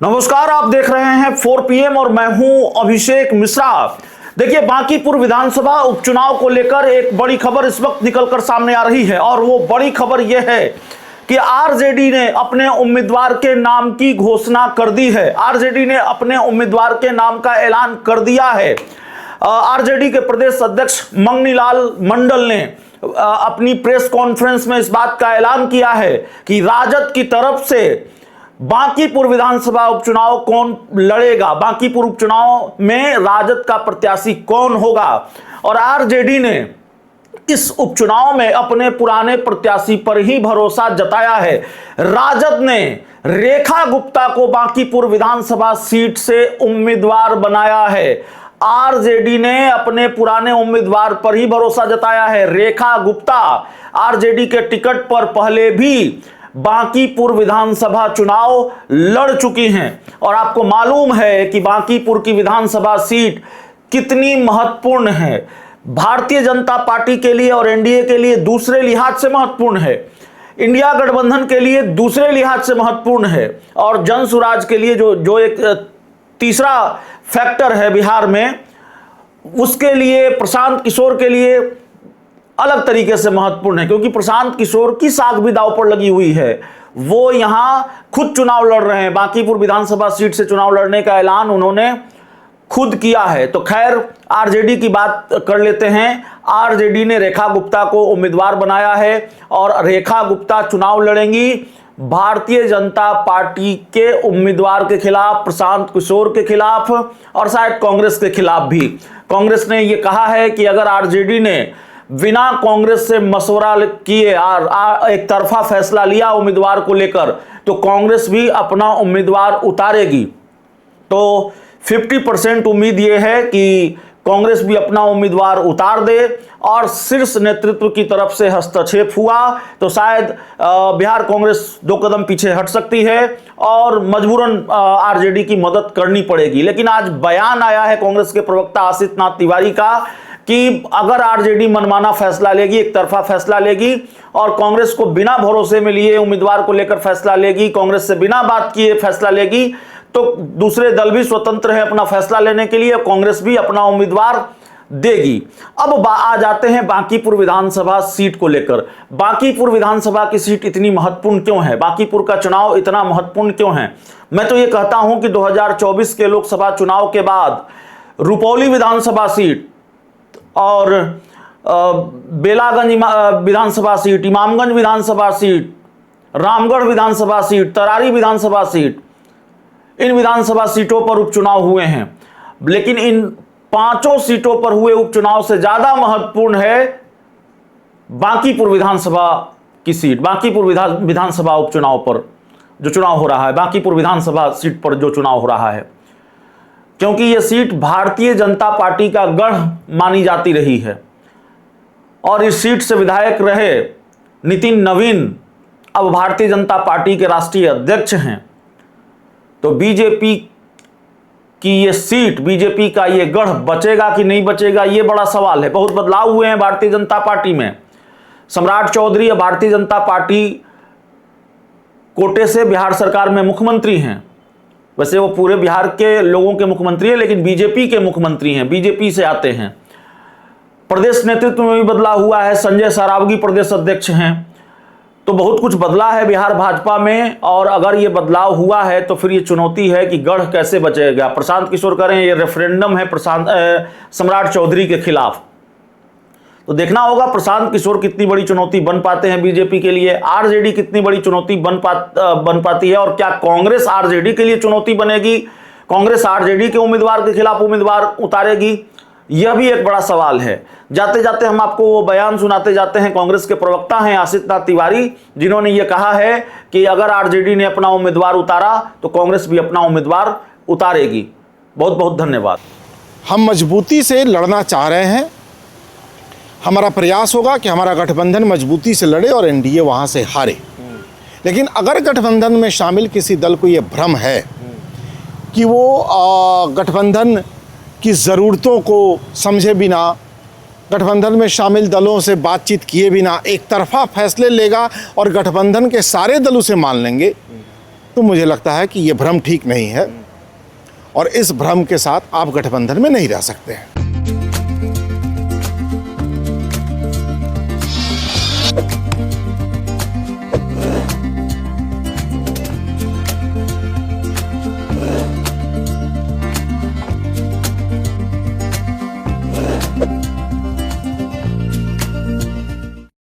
नमस्कार, आप देख रहे हैं 4 PM और मैं हूं अभिषेक मिश्रा। देखिए, बांकीपुर विधानसभा उपचुनाव को लेकर एक बड़ी खबर इस वक्त निकलकर सामने आ रही है और वो बड़ी खबर यह है कि आरजेडी ने अपने उम्मीदवार के नाम की घोषणा कर दी है। आरजेडी ने अपने उम्मीदवार के नाम का ऐलान कर दिया है। आरजेडी के प्रदेश अध्यक्ष मंगनीलाल मंडल ने अपनी प्रेस कॉन्फ्रेंस में इस बात का ऐलान किया है कि राजद की तरफ से बांकीपुर विधानसभा उपचुनाव कौन लड़ेगा, बांकीपुर उपचुनाव में राजद का प्रत्याशी कौन होगा। और आरजेडी ने इस उपचुनाव में अपने पुराने प्रत्याशी पर ही भरोसा जताया है। राजद ने रेखा गुप्ता को बांकीपुर विधानसभा सीट से उम्मीदवार बनाया है। आरजेडी ने अपने पुराने उम्मीदवार पर ही भरोसा जताया है। रेखा गुप्ता आरजेडी के टिकट पर पहले भी बांकीपुर विधानसभा चुनाव लड़ चुकी हैं और आपको मालूम है कि बांकीपुर की विधानसभा सीट कितनी महत्वपूर्ण है। भारतीय जनता पार्टी के लिए और एनडीए के लिए दूसरे लिहाज से महत्वपूर्ण है, इंडिया गठबंधन के लिए दूसरे लिहाज से महत्वपूर्ण है और जन सुराज के लिए जो एक तीसरा फैक्टर है बिहार में, उसके लिए प्रशांत किशोर के लिए अलग तरीके से महत्वपूर्ण है, क्योंकि प्रशांत किशोर की साख भी दांव पर लगी हुई है। वो यहां खुद चुनाव लड़ रहे हैं, बांकीपुर विधानसभा सीट से चुनाव लड़ने का ऐलान उन्होंने खुद किया है। तो खैर, आरजेडी की बात कर लेते हैं। आरजेडी ने रेखा गुप्ता को उम्मीदवार बनाया है और रेखा गुप्ता चुनाव लड़ेंगी भारतीय जनता पार्टी के उम्मीदवार के खिलाफ, प्रशांत किशोर के खिलाफ और शायद कांग्रेस के खिलाफ भी। कांग्रेस ने यह कहा है कि अगर आरजेडी ने बिना कांग्रेस से मशवरा किए एक तरफा फैसला लिया उम्मीदवार को लेकर, तो कांग्रेस भी अपना उम्मीदवार उतारेगी। तो 50% उम्मीद यह है कि कांग्रेस भी अपना उम्मीदवार उतार दे और शीर्ष नेतृत्व की तरफ से हस्तक्षेप हुआ तो शायद बिहार कांग्रेस 2 कदम पीछे हट सकती है और मजबूरन आरजेडी की मदद करनी पड़ेगी। लेकिन आज बयान आया है कांग्रेस के प्रवक्ता आशीष नाथ तिवारी का कि अगर आरजेडी मनमाना फैसला लेगी, एक तरफा फैसला लेगी और कांग्रेस को बिना भरोसे में लिए उम्मीदवार को लेकर फैसला लेगी, कांग्रेस से बिना बात किए फैसला लेगी, तो दूसरे दल भी स्वतंत्र है अपना फैसला लेने के लिए, कांग्रेस भी अपना उम्मीदवार देगी। अब आ जाते हैं बांकीपुर विधानसभा सीट को लेकर। बांकीपुर विधानसभा की सीट इतनी महत्वपूर्ण क्यों है, बांकीपुर का चुनाव इतना महत्वपूर्ण क्यों है? मैं तो ये कहता हूं कि 2024 के लोकसभा चुनाव के बाद रुपौली विधानसभा सीट और बेलागंज विधानसभा सीट, इमामगंज विधानसभा सीट, रामगढ़ विधानसभा सीट, तरारी विधानसभा सीट, इन विधानसभा सीटों पर उपचुनाव हुए हैं। लेकिन इन 5 सीटों पर हुए उपचुनाव से ज्यादा महत्वपूर्ण है बांकीपुर विधानसभा की सीट। बांकीपुर विधानसभा उपचुनाव पर जो चुनाव हो रहा है, बांकीपुर विधानसभा सीट पर जो चुनाव हो रहा है, क्योंकि यह सीट भारतीय जनता पार्टी का गढ़ मानी जाती रही है और इस सीट से विधायक रहे नितिन नवीन अब भारतीय जनता पार्टी के राष्ट्रीय अध्यक्ष हैं। तो बीजेपी की यह सीट, बीजेपी का यह गढ़ बचेगा कि नहीं बचेगा, यह बड़ा सवाल है। बहुत बदलाव हुए हैं भारतीय जनता पार्टी में। सम्राट चौधरी भारतीय जनता पार्टी कोटे से बिहार सरकार में मुख्यमंत्री हैं। वैसे वो पूरे बिहार के लोगों के मुख्यमंत्री हैं, लेकिन बीजेपी के मुख्यमंत्री हैं, बीजेपी से आते हैं। प्रदेश नेतृत्व में भी बदलाव हुआ है, संजय सरावगी प्रदेश अध्यक्ष हैं। तो बहुत कुछ बदला है बिहार भाजपा में और अगर ये बदलाव हुआ है तो फिर ये चुनौती है कि गढ़ कैसे बचेगा। प्रशांत किशोर कह रहे हैं ये रेफरेंडम है सम्राट चौधरी के खिलाफ, तो देखना होगा प्रशांत किशोर कितनी बड़ी चुनौती बन पाते हैं बीजेपी के लिए, आरजेडी कितनी बड़ी चुनौती बन पाती है और क्या कांग्रेस आरजेडी के लिए चुनौती बनेगी, कांग्रेस आरजेडी के उम्मीदवार के खिलाफ उम्मीदवार उतारेगी, यह भी एक बड़ा सवाल है। जाते जाते हम आपको वो बयान सुनाते जाते हैं। कांग्रेस के प्रवक्ता हैं आशीष नाथ तिवारी, जिन्होंने ये कहा है कि अगर आरजेडी ने अपना उम्मीदवार उतारा तो कांग्रेस भी अपना उम्मीदवार उतारेगी। बहुत बहुत धन्यवाद। हम मजबूती से लड़ना चाह रहे हैं। हमारा प्रयास होगा कि हमारा गठबंधन मजबूती से लड़े और एनडीए वहाँ से हारे। लेकिन अगर गठबंधन में शामिल किसी दल को ये भ्रम है कि वो गठबंधन की ज़रूरतों को समझे बिना, गठबंधन में शामिल दलों से बातचीत किए बिना एक तरफा फैसले लेगा और गठबंधन के सारे दल उसे मान लेंगे, तो मुझे लगता है कि ये भ्रम ठीक नहीं है और इस भ्रम के साथ आप गठबंधन में नहीं रह सकते हैं।